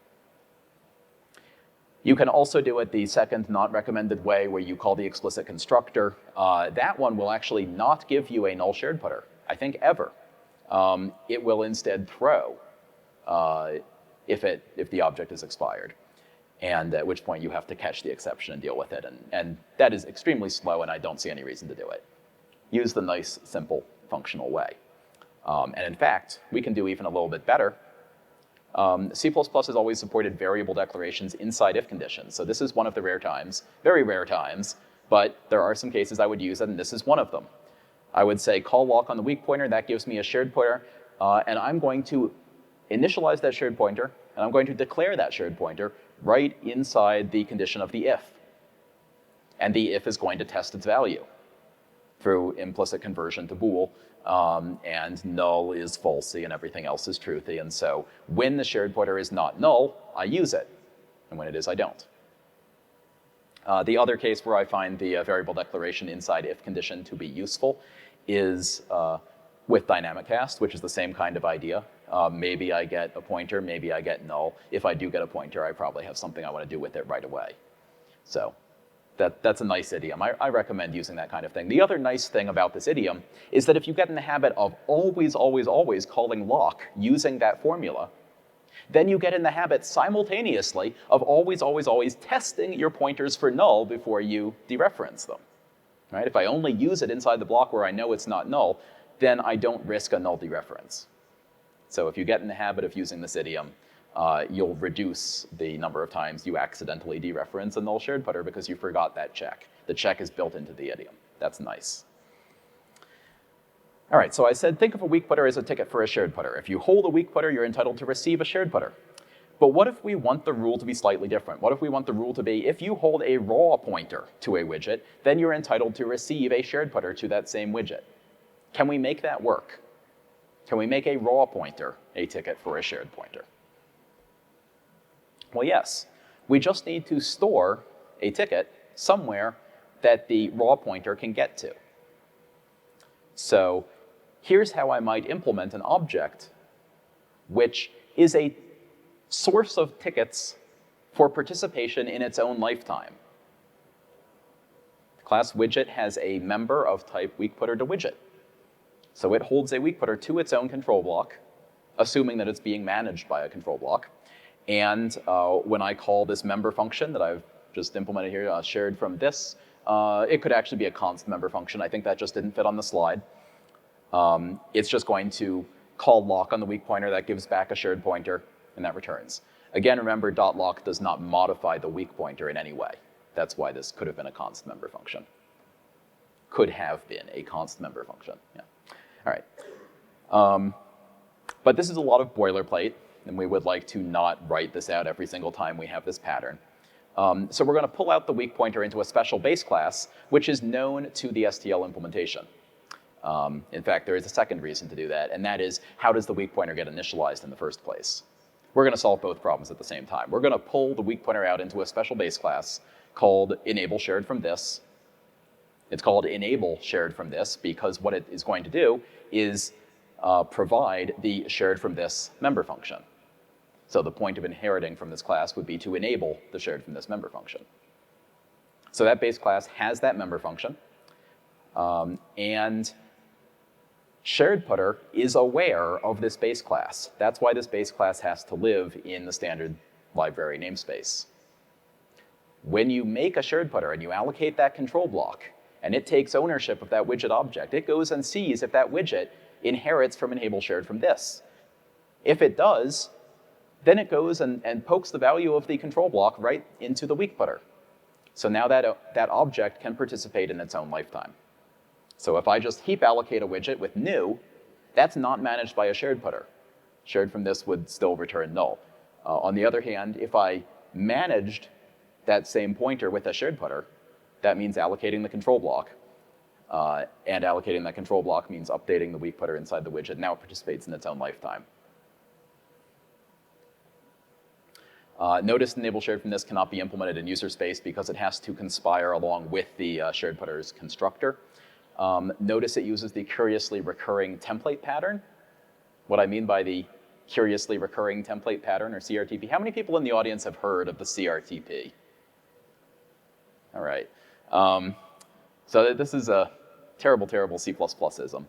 You can also do it the second not recommended way where you call the explicit constructor. That one will actually not give you a null shared footer, I think ever. It will instead throw if the object is expired, and at which point you have to catch the exception and deal with it. And that is extremely slow, and I don't see any reason to do it. Use the nice, simple, functional way. And in fact, we can do even a little bit better. C++ has always supported variable declarations inside if conditions. So this is one of the rare times, very rare times, but there are some cases I would use it, and this is one of them. I would say call lock on the weak pointer. That gives me a shared pointer, and I'm going to initialize that shared pointer, and I'm going to declare that shared pointer right inside the condition of the if. And the if is going to test its value through implicit conversion to bool, and null is falsy and everything else is truthy. And so when the shared pointer is not null, I use it, and when it is, I don't. The other case where I find the variable declaration inside if condition to be useful is with dynamic cast, which is the same kind of idea. Maybe I get a pointer, maybe I get null. If I do get a pointer, I probably have something I want to do with it right away. So that's a nice idiom. I recommend using that kind of thing. The other nice thing about this idiom is that if you get in the habit of always, always, always calling lock using that formula, then you get in the habit simultaneously of always, always, always testing your pointers for null before you dereference them. Right? If I only use it inside the block where I know it's not null, then I don't risk a null dereference. So if you get in the habit of using this idiom, you'll reduce the number of times you accidentally dereference a null shared footer because you forgot that check. The check is built into the idiom. That's nice. All right, so I said think of a weak footer as a ticket for a shared footer. If you hold a weak footer, you're entitled to receive a shared footer. But what if we want the rule to be slightly different? What if we want the rule to be if you hold a raw pointer to a widget, then you're entitled to receive a shared footer to that same widget? Can we make that work? Can we make a raw pointer a ticket for a shared pointer? Well, yes. We just need to store a ticket somewhere that the raw pointer can get to. So here's how I might implement an object which is a source of tickets for participation in its own lifetime. Class widget has a member of type weak footer to widget. So it holds a weak footer to its own control block, assuming that it's being managed by a control block. And when I call this member function that I've just implemented here, shared from this, it could actually be a const member function. I think that just didn't fit on the slide. It's just going to call lock on the weak pointer. That gives back a shared pointer, and that returns. Again, remember, .lock does not modify the weak pointer in any way. That's why this could have been a const member function. Could have been a const member function. Yeah. All right. But this is a lot of boilerplate, and we would like to not write this out every single time we have this pattern. So we're going to pull out the weak pointer into a special base class, which is known to the STL implementation. In fact, there is a second reason to do that, and that is, how does the weak pointer get initialized in the first place? We're going to solve both problems at the same time. We're going to pull the weak pointer out into a special base class called enable shared from this. It's called enable shared from this because what it is going to do is provide the shared from this member function. So the point of inheriting from this class would be to enable the shared from this member function. So that base class has that member function. And shared putter is aware of this base class. That's why this base class has to live in the standard library namespace. When you make a shared putter and you allocate that control block, and it takes ownership of that widget object, it goes and sees if that widget inherits from enable shared from this. If it does, then it goes and pokes the value of the control block right into the weak putter. So now that object can participate in its own lifetime. So if I just heap allocate a widget with new, that's not managed by a shared putter. Shared from this would still return null. On the other hand, if I managed that same pointer with a shared putter, that means allocating the control block. And allocating that control block means updating the weak putter inside the widget. Now it participates in its own lifetime. Notice enable shared from this cannot be implemented in user space because it has to conspire along with the shared putter's constructor. Notice it uses the curiously recurring template pattern. What I mean by the curiously recurring template pattern, or CRTP. How many people in the audience have heard of the CRTP? All right. So this is a terrible, terrible C++ism.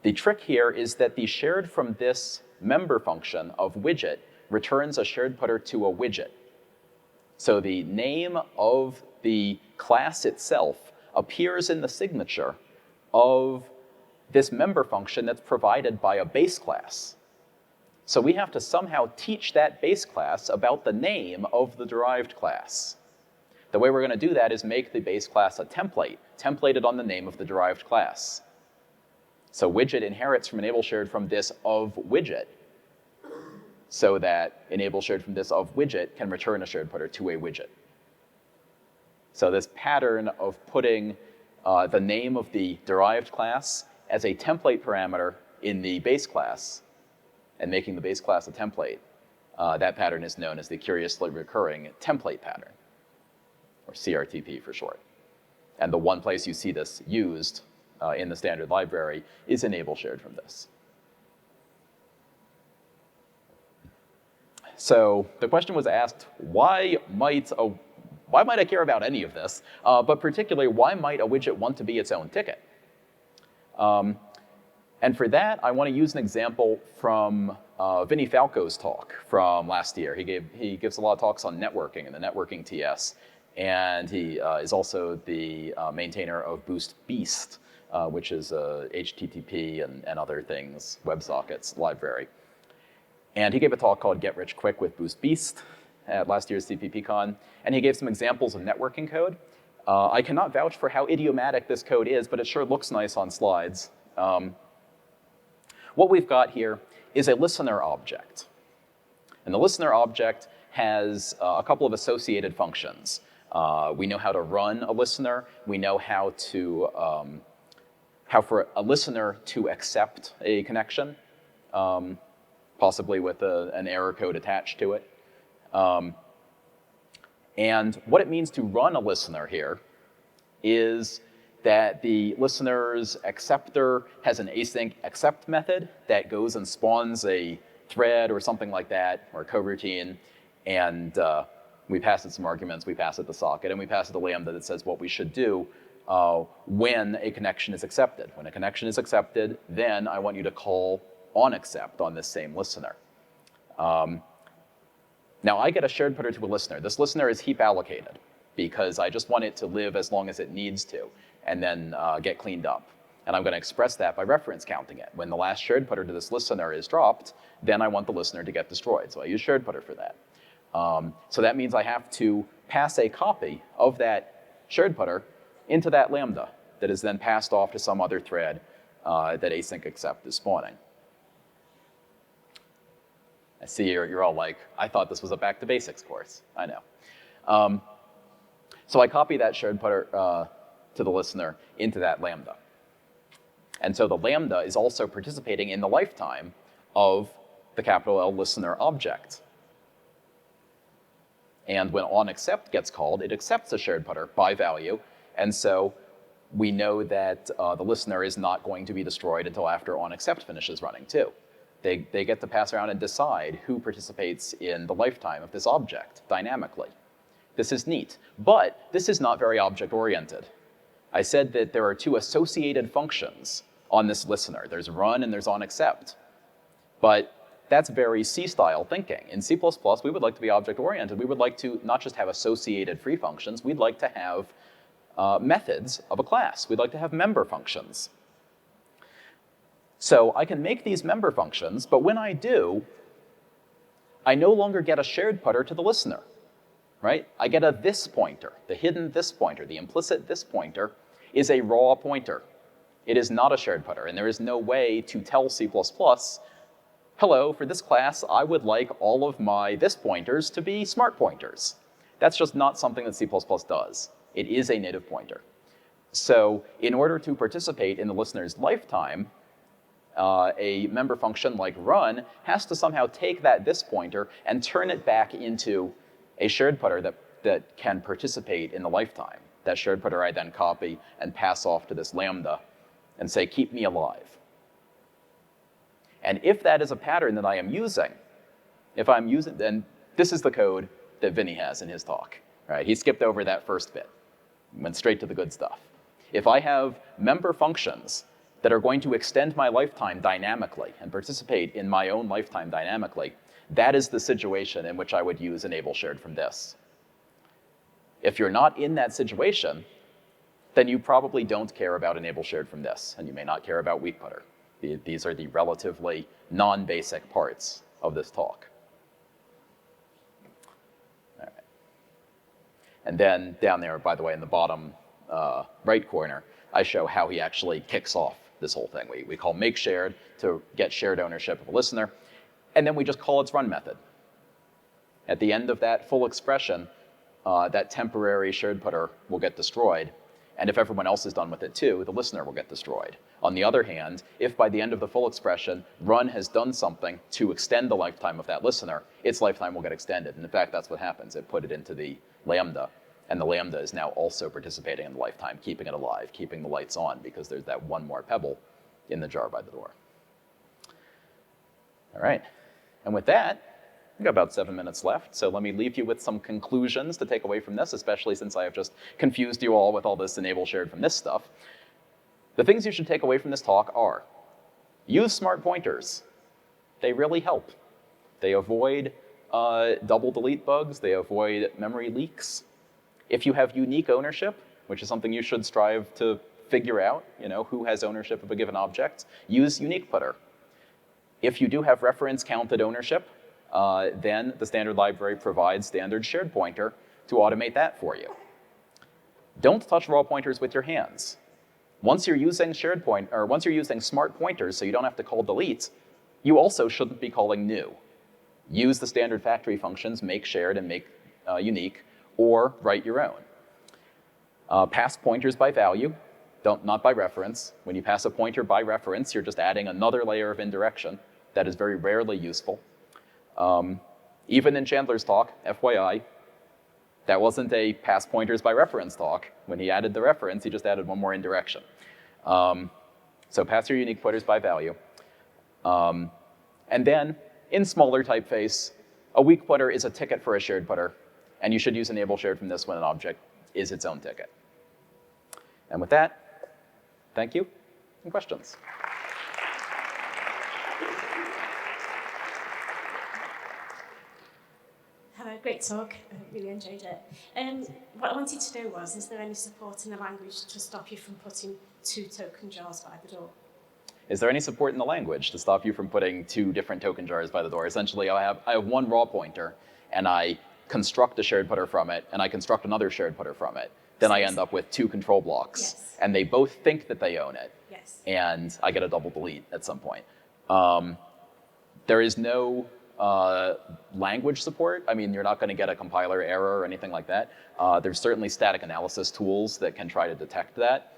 The trick here is that the shared from this member function of widget returns a shared putter to a widget. So the name of the class itself appears in the signature of this member function that's provided by a base class. So we have to somehow teach that base class about the name of the derived class. The way we're going to do that is make the base class a template, templated on the name of the derived class. So widget inherits from enable shared from this of widget, so that enable shared from this of widget can return a shared putter to a widget. So this pattern of putting the name of the derived class as a template parameter in the base class and making the base class a template, that pattern is known as the curiously recurring template pattern, or CRTP for short. And the one place you see this used in the standard library is enable shared from this. So the question was asked, why might I care about any of this? But particularly, why might a widget want to be its own ticket? And for that, I want to use an example from Vinny Falco's talk from last year. He gives a lot of talks on networking and the networking TS. And he is also the maintainer of Boost Beast, which is a HTTP and other things, WebSockets library. And he gave a talk called Get Rich Quick with Boost Beast at last year's CppCon. And he gave some examples of networking code. I cannot vouch for how idiomatic this code is, but it sure looks nice on slides. What we've got here is a listener object. And the listener object has a couple of associated functions. We know how to run a listener. We know how for a listener to accept a connection, possibly with an error code attached to it. And what it means to run a listener here is that the listener's acceptor has an async accept method that goes and spawns a thread or something like that, or a coroutine, and we pass it some arguments, we pass it the socket, and we pass it the lambda that says what we should do when a connection is accepted. When a connection is accepted, then I want you to call onAccept on this same listener. Now I get a shared putter to a listener. This listener is heap allocated because I just want it to live as long as it needs to and then get cleaned up. And I'm going to express that by reference counting it. When the last shared putter to this listener is dropped, then I want the listener to get destroyed. So I use shared putter for that. So that means I have to pass a copy of that shared putter into that lambda that is then passed off to some other thread that async accept is spawning. I see you're all like, I thought this was a back to basics course. I know. So I copy that shared putter to the listener into that lambda. And so the lambda is also participating in the lifetime of the capital L listener object. And when onAccept gets called, it accepts a shared putter by value. And so we know that the listener is not going to be destroyed until after onAccept finishes running too. They get to pass around and decide who participates in the lifetime of this object dynamically. This is neat, but this is not very object-oriented. I said that there are two associated functions on this listener. There's run and there's onAccept. But that's very C-style thinking. In C++, we would like to be object-oriented. We would like to not just have associated free functions, we'd like to have methods of a class. We'd like to have member functions. So I can make these member functions, but when I do, I no longer get a shared putter to the listener, right? I get a this pointer. The hidden this pointer, the implicit this pointer, is a raw pointer. It is not a shared putter, and there is no way to tell C++, hello, for this class, I would like all of my this pointers to be smart pointers. That's just not something that C++ does. It is a native pointer. So in order to participate in the listener's lifetime, a member function like run has to somehow take that this pointer and turn it back into a shared putter that can participate in the lifetime. That shared putter I then copy and pass off to this lambda and say, keep me alive. And if that is a pattern that I am using, then this is the code that Vinny has in his talk. Right? He skipped over that first bit, went straight to the good stuff. If I have member functions that are going to extend my lifetime dynamically and participate in my own lifetime dynamically, that is the situation in which I would use enable shared from this. If you're not in that situation, then you probably don't care about enable shared from this, and you may not care about weak putter. These are the relatively non-basic parts of this talk. All right. And then down there, by the way, in the bottom right corner, I show how he actually kicks off this whole thing. We call make shared to get shared ownership of a listener, and then we just call its run method. At the end of that full expression, that temporary shared putter will get destroyed, and if everyone else is done with it too, the listener will get destroyed. On the other hand, if by the end of the full expression, run has done something to extend the lifetime of that listener, its lifetime will get extended. And in fact, that's what happens. It put it into the lambda, and the lambda is now also participating in the lifetime, keeping it alive, keeping the lights on, because there's that one more pebble in the jar by the door. All right, and with that, we've got about 7 minutes left, so let me leave you with some conclusions to take away from this, especially since I have just confused you all with all this enable shared from this stuff. The things you should take away from this talk are, use smart pointers. They really help. They avoid double delete bugs. They avoid memory leaks. If you have unique ownership, which is something you should strive to figure out, who has ownership of a given object, use unique putter. If you do have reference counted ownership, then the standard library provides standard shared pointer to automate that for you. Don't touch raw pointers with your hands. Once you're using once you're using smart pointers, so you don't have to call delete, you also shouldn't be calling new. Use the standard factory functions, make shared and make unique, or write your own. Pass pointers by value, not by reference. When you pass a pointer by reference, you're just adding another layer of indirection. That is very rarely useful. Even in Chandler's talk, FYI, that wasn't a pass pointers by reference talk. When he added the reference, he just added one more indirection. So pass your unique pointers by value. And then, in smaller typeface, a weak putter is a ticket for a shared putter, and you should use enable shared from this when an object is its own ticket. And with that, thank you, and questions. Hello, great talk. I really enjoyed it. What I wanted to know was, is there any support in the language to stop you from putting 2 token jars by the door? Is there any support in the language to stop you from putting 2 different token jars by the door? Essentially, I have one raw pointer, and I construct a shared putter from it, and I construct another shared putter from it. Then I end up with 2 control blocks, yes. And they both think that they own it, Yes. and I get a double delete at some point. There is no language support. I mean, you're not going to get a compiler error or anything like that. There's certainly static analysis tools that can try to detect that.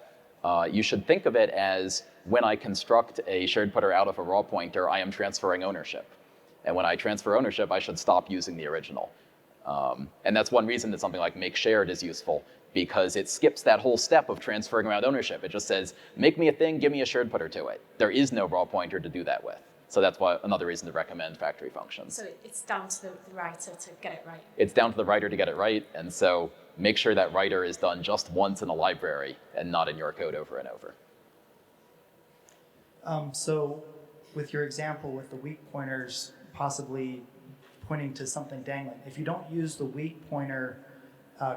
You should think of it as when I construct a shared putter out of a raw pointer, I am transferring ownership. And when I transfer ownership, I should stop using the original. And that's one reason that something like make shared is useful, because it skips that whole step of transferring around ownership. It just says, make me a thing, give me a shared putter to it. There is no raw pointer to do that with. So that's why another reason to recommend factory functions. So it's down to the writer to get it right. It's down to the writer to get it right, and so make sure that writer is done just once in a library and not in your code over and over. So with your example with the weak pointers possibly pointing to something dangling, if you don't use the weak pointer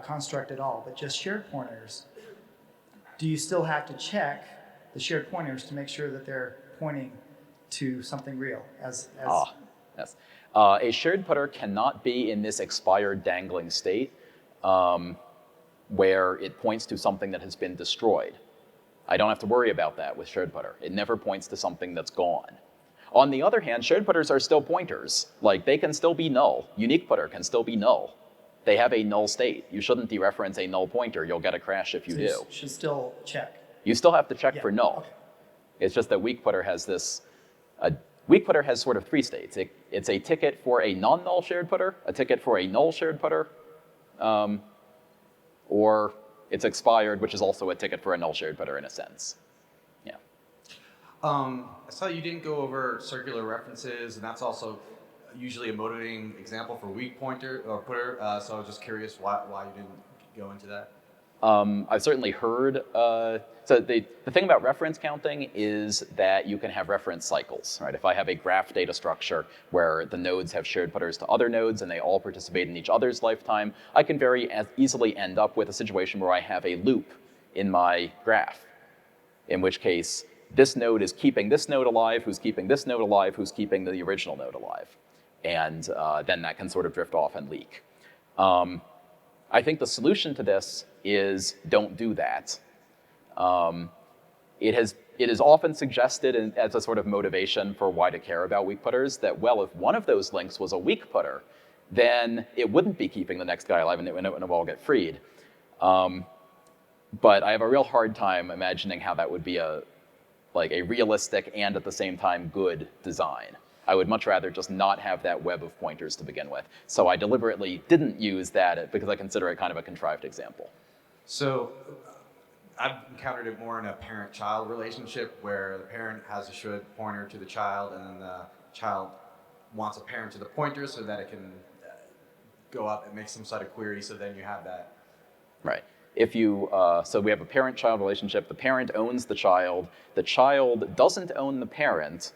construct at all, but just shared pointers, do you still have to check the shared pointers to make sure that they're pointing to something real? Yes. A shared putter cannot be in this expired dangling state where it points to something that has been destroyed. I don't have to worry about that with shared putter. It never points to something that's gone. On the other hand, shared putters are still pointers. Like, they can still be null. Unique putter can still be null. They have a null state. You shouldn't dereference a null pointer. You'll get a crash if you do. You should still check. You still have to check for null. Okay. It's just that weak putter has this. Weak putter has sort of three states. It's a ticket for a non-null shared putter, a ticket for a null shared putter, or it's expired, which is also a ticket for a null shared putter in a sense. Yeah. I saw you didn't go over circular references, and that's also usually a motivating example for weak pointer or putter. So I was just curious why you didn't go into that. I've certainly heard, so the thing about reference counting is that you can have reference cycles, right? If I have a graph data structure where the nodes have shared putters to other nodes and they all participate in each other's lifetime, I can very easily end up with a situation where I have a loop in my graph, in which case this node is keeping this node alive, who's keeping this node alive, who's keeping the original node alive. And then that can sort of drift off and leak. I think the solution to this is don't do that. It is often suggested as a sort of motivation for why to care about weak putters that, well, if one of those links was a weak putter, then it wouldn't be keeping the next guy alive and it would all get freed. But I have a real hard time imagining how that would be a realistic and at the same time good design. I would much rather just not have that web of pointers to begin with. So I deliberately didn't use that because I consider it kind of a contrived example. So I've encountered it more in a parent-child relationship where the parent has a should pointer to the child and then the child wants a parent to the pointer so that it can go up and make some sort of query, so then you have that. Right. If you, so we have a parent-child relationship. The parent owns the child doesn't own the parent,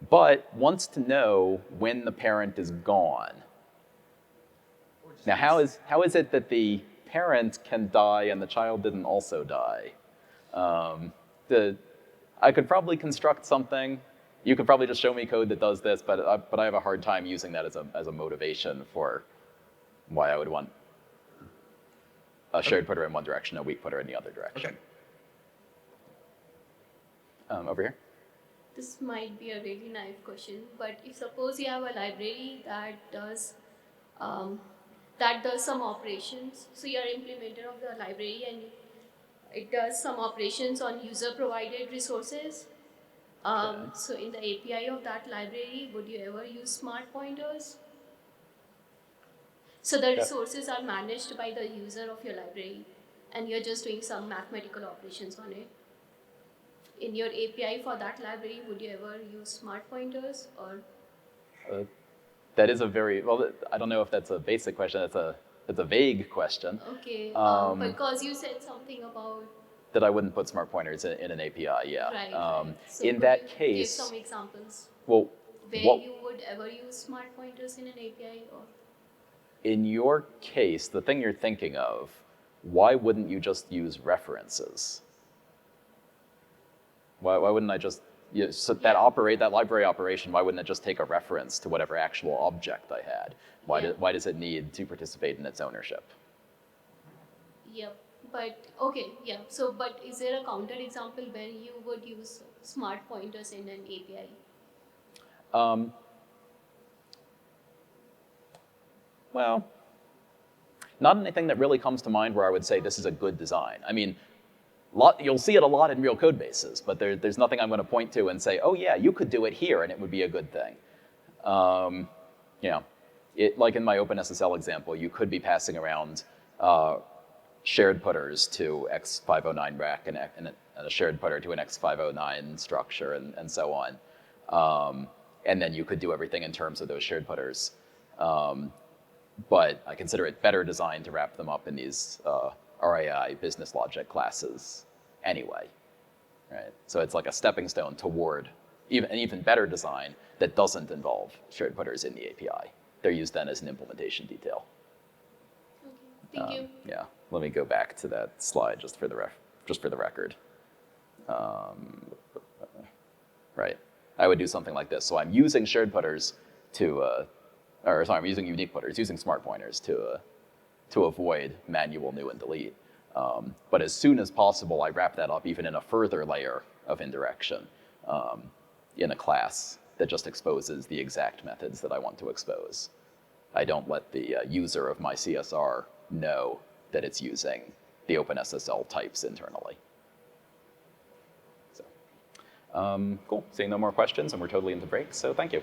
but wants to know when the parent is gone. Now, how is it that the parent can die and the child didn't also die? I could probably construct something. You could probably just show me code that does this, but I have a hard time using that as a motivation for why I would want a shared putter in one direction, a weak putter in the other direction. Okay. Over here. This might be a really naive question, but if suppose you have a library that does some operations, so you're implementer of the library and it does some operations on user provided resources. So in the API of that library, would you ever use smart pointers? So the resources are managed by the user of your library and you're just doing some mathematical operations on it. In your API for that library, would you ever use smart pointers or? That is a very, well, I don't know if that's a basic question. It's a vague question. Okay, because you said something about that I wouldn't put smart pointers in an API, yeah. Right. So in that give case, some examples well, where you would ever use smart pointers in an API or? In your case, the thing you're thinking of, why wouldn't you just use references? Why wouldn't I just, that library operation, why wouldn't it just take a reference to whatever actual object I had? Why does it need to participate in its ownership? Yep, but okay, yeah. So, but is there a counter example where you would use smart pointers in an API? Well, not anything that really comes to mind where I would say this is a good design. I mean, you'll see it a lot in real code bases, but there's nothing I'm going to point to and say, oh yeah, you could do it here and it would be a good thing. Like in my OpenSSL example, you could be passing around shared putters to X509 rack and a shared putter to an X509 structure and so on. And then you could do everything in terms of those shared putters. but I consider it better designed to wrap them up in these RAI business logic classes anyway, right? So it's like a stepping stone toward an even better design that doesn't involve shared putters in the API. They're used then as an implementation detail. Okay. Thank you. Yeah, let me go back to that slide just for the record. Right, I would do something like this. So I'm using shared putters I'm using unique putters, using smart pointers to avoid manual new and delete. But as soon as possible, I wrap that up even in a further layer of indirection in a class that just exposes the exact methods that I want to expose. I don't let the user of my CSR know that it's using the OpenSSL types internally. So, cool. Seeing no more questions, and we're totally into break, so thank you.